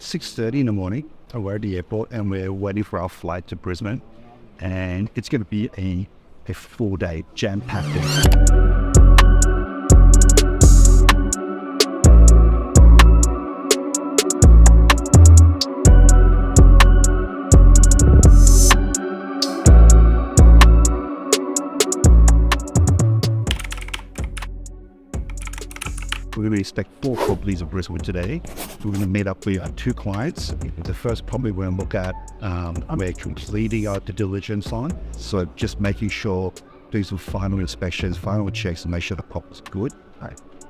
6:30 in the morning. We're at the airport and we're waiting for our flight to Brisbane. And it's going to be a full day, jam-packed day. We're going to inspect 4 properties of Brisbane today. We're going to meet up with 2 clients. The first property we're going to look at, we're completing our due diligence on. So just making sure, doing some final inspections, final checks to make sure the property's good.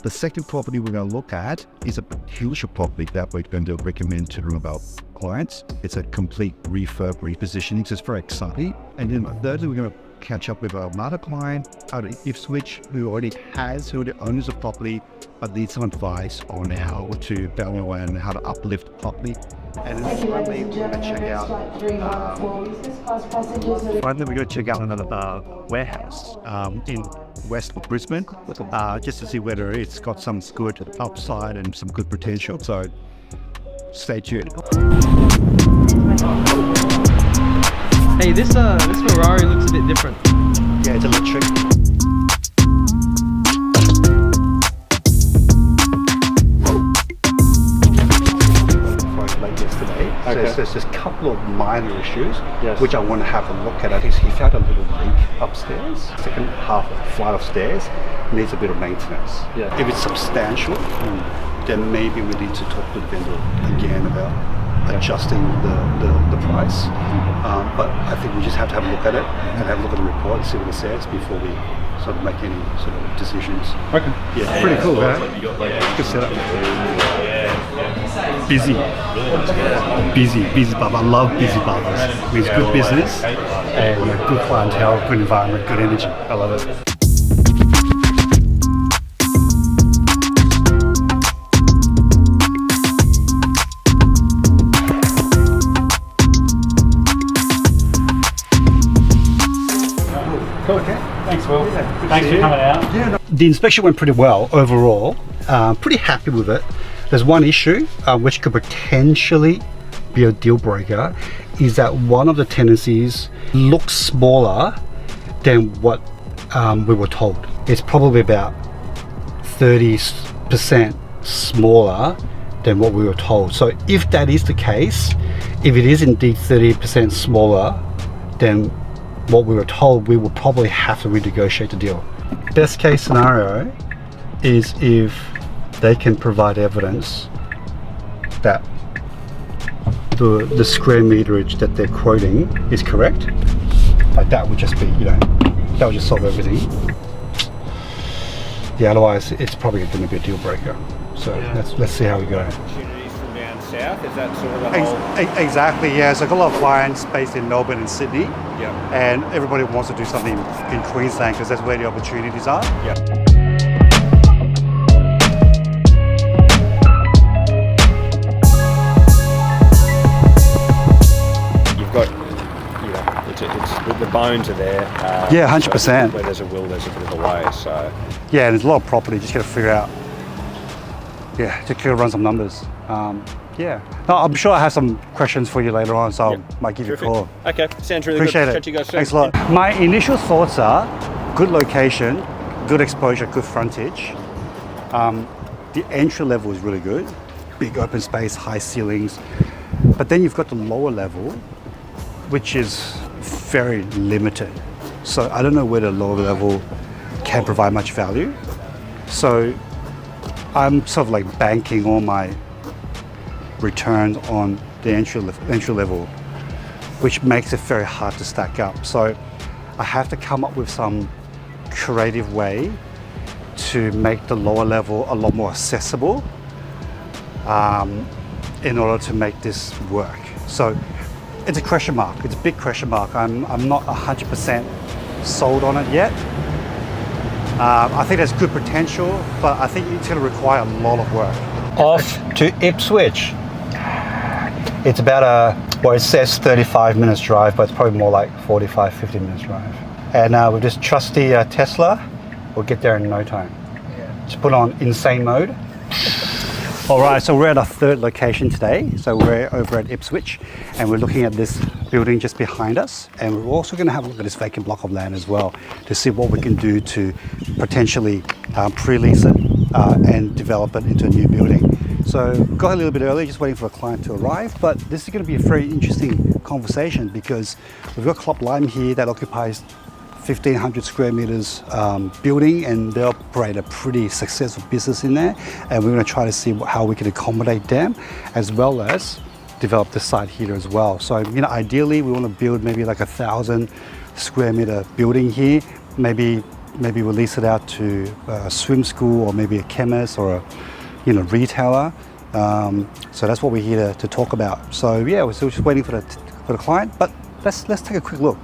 The second property we're going to look at is a potential property that we're going to recommend to our clients. It's a complete refurb, repositioning, so it's very exciting. And then thirdly, we're going to catch up with another client out of Ipswich who already owns the property but needs some advice on how to value and how to uplift the property. And then finally, we're going to check out another warehouse in west of Brisbane, just to see whether it's got some good upside and some good potential. So stay tuned. Hey, this Ferrari looks a bit different. Yeah, it's electric. Late yesterday. Okay. So there's just a couple of minor issues which I want to have a look at. I think he found a little leak upstairs. Second half of the flight of stairs needs a bit of maintenance. Yeah. If it's substantial, then maybe we need to talk to the vendor again about adjusting the price, but I think we just have to have a look at it and have a look at the report and see what it says before we sort of make any sort of decisions. Okay. Yeah, pretty cool, right? Good setup. Busy bar. I love busy bars. It's good business and good clientele, good environment, good energy. I love it. Cool. Okay. Thanks, Will. Yeah, thanks for coming out. Yeah, the inspection went pretty well overall. Pretty happy with it. There's one issue which could potentially be a deal breaker, is that one of the tenancies looks smaller than what we were told. It's probably about 30% smaller than what we were told. So if that is the case, if it is indeed 30% smaller than what we were told, we will probably have to renegotiate the deal. Best case scenario is if they can provide evidence that the square meterage that they're quoting is correct. Like that would just be, that would just solve everything. Yeah, otherwise it's probably going to be a deal breaker. So let's see how we go. South, is that sort of the whole... Exactly, yeah. So I've got a lot of clients based in Melbourne and Sydney, and everybody wants to do something in Queensland because that's where the opportunities are. You've got, it's the bones are there. 100%. So where there's a will, there's a bit of a way. So yeah, there's a lot of property. Just got to figure out. Yeah, just got to run some numbers. Yeah, no, I'm sure I have some questions for you later on, so I might give you a call. Okay, sounds really Appreciate good. it. Catch you guys soon. Thanks a lot. My initial thoughts are good location, good exposure, good frontage. The entry level is really good, big open space, high ceilings. But then you've got the lower level, which is very limited. So I don't know where the lower level can provide much value. So I'm sort of like banking all my returns on the entry level, which makes it very hard to stack up. So I have to come up with some creative way to make the lower level a lot more accessible in order to make this work. So it's a question mark. It's a big question mark. I'm not 100% sold on it yet. I think there's good potential, but I think it's going to require a lot of work. Off to Ipswich. It's about it says 35 minutes drive, but it's probably more like 45, 50 minutes drive. And with this trusty Tesla, we'll get there in no time. Just put on insane mode. All right, so we're at our third location today. So we're over at Ipswich and we're looking at this building just behind us. And we're also going to have a look at this vacant block of land as well to see what we can do to potentially pre-lease it and develop it into a new building. So got a little bit early, just waiting for a client to arrive, but this is going to be a very interesting conversation because we've got Club Lime here that occupies 1,500 square meters building, and they operate a pretty successful business in there, and we're going to try to see how we can accommodate them as well as develop the site here as well. So ideally we want to build maybe like 1,000 square meter building here, maybe we'll lease it out to a swim school or maybe a chemist or a retailer. So that's what we're here to talk about. So yeah, we're still just waiting for the client, but let's take a quick look.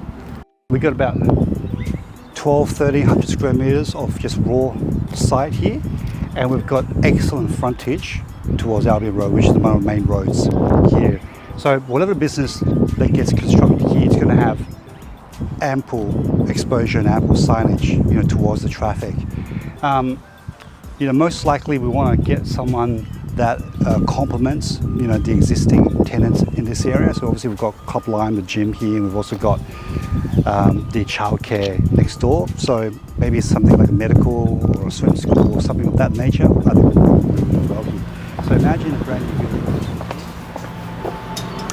We got about 1,300 square meters of just raw site here, and we've got excellent frontage towards Albion Road, which is one of the main roads here. So whatever business that gets constructed here is going to have ample exposure and ample signage, towards the traffic. Most likely we want to get someone that complements, the existing tenants in this area. So obviously we've got Club Lime, the gym here, and we've also got the childcare next door. So maybe something like a medical or a swim school or something of that nature. I think we're welcome. So imagine a brand new building.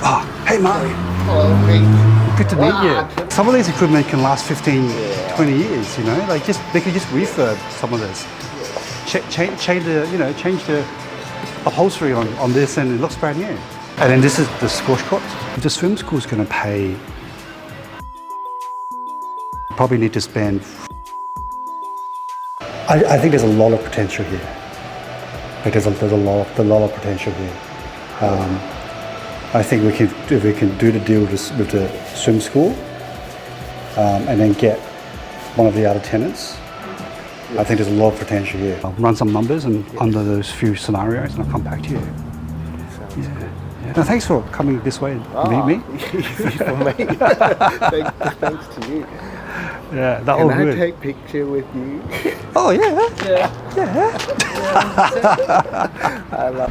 Oh, hey Mark. Hello, Pete. Good to meet you. Some of these equipment can last 15, 20 years, they could just refurb some of this. Change the upholstery on this, and it looks brand new. And then this is the squash court. The swim school's going to pay, probably need to spend. I think there's a lot of potential here. There's a lot of potential here. I think if we can do the deal with the swim school, and then get one of the other tenants, I think there's a lot of potential here. I'll run some numbers and under those few scenarios, and I'll come back to you. Yeah. Now, thanks for coming this way and meet me. Easy for me. Thanks to you. Yeah, that all good. Can I take picture with you? Oh yeah. Yeah.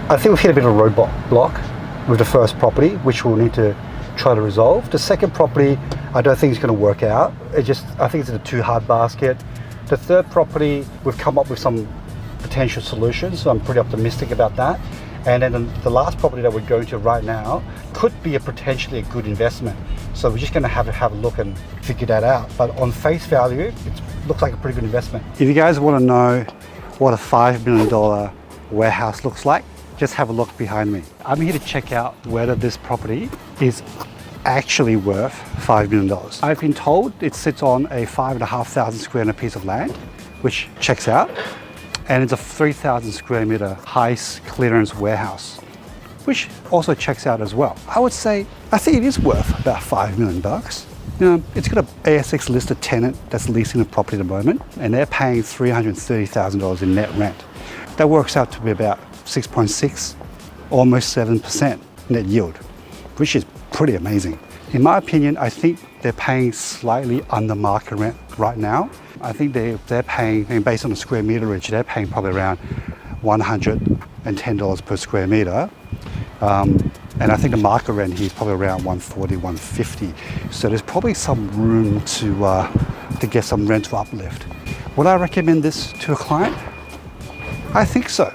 I think we've hit a bit of a roadblock with the first property, which we'll need to try to resolve. The second property, I don't think it's going to work out. I think it's in a too hard basket. The third property, we've come up with some potential solutions, so I'm pretty optimistic about that. And then the last property that we're going to right now could be potentially a good investment. So we're just going to have a look and figure that out. But on face value, it looks like a pretty good investment. If you guys want to know what a $5 million warehouse looks like, just have a look behind me. I'm here to check out whether this property is actually worth $5 million. I've been told it sits on a 5,500 square meter piece of land, which checks out, and it's a 3,000 square meter high clearance warehouse, which also checks out as well. I think it is worth about $5 million. It's got an ASX listed tenant that's leasing the property at the moment, and they're paying $330,000 in net rent. That works out to be about 6.6, almost 7% net yield, which is pretty amazing. In my opinion, I think they're paying slightly under market rent right now. I think they're paying, based on the square meterage, they're paying probably around $110 per square meter. And I think the market rent here is probably around $140, $150. So there's probably some room to get some rental uplift. Would I recommend this to a client? I think so.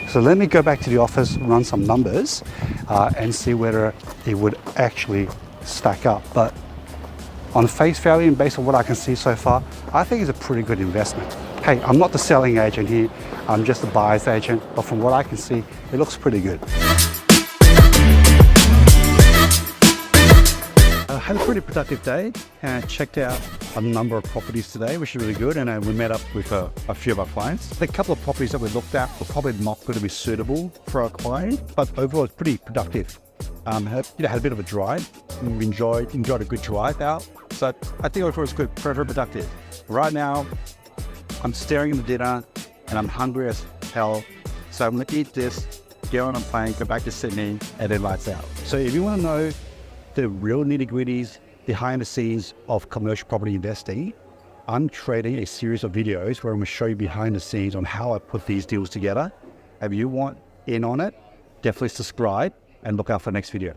So let me go back to the office, run some numbers, and see whether it would actually stack up. But on face value and based on what I can see so far, I think it's a pretty good investment. Hey, I'm not the selling agent here, I'm just the buyer's agent, but from what I can see, it looks pretty good. I had a pretty productive day and checked out a number of properties today, which is really good, and we met up with a few of our clients. The couple of properties that we looked at were probably not going to be suitable for our client, but overall it's pretty productive. Had a bit of a drive, and we enjoyed a good drive out, so I think overall it's good, very productive. Right now, I'm staring at the dinner and I'm hungry as hell, so I'm going to eat this, get on a plane, go back to Sydney, and then lights out. So if you want to know the real nitty-gritties behind the scenes of commercial property investing, I'm creating a series of videos where I'm going to show you behind the scenes on how I put these deals together. If you want in on it, definitely subscribe and look out for the next video.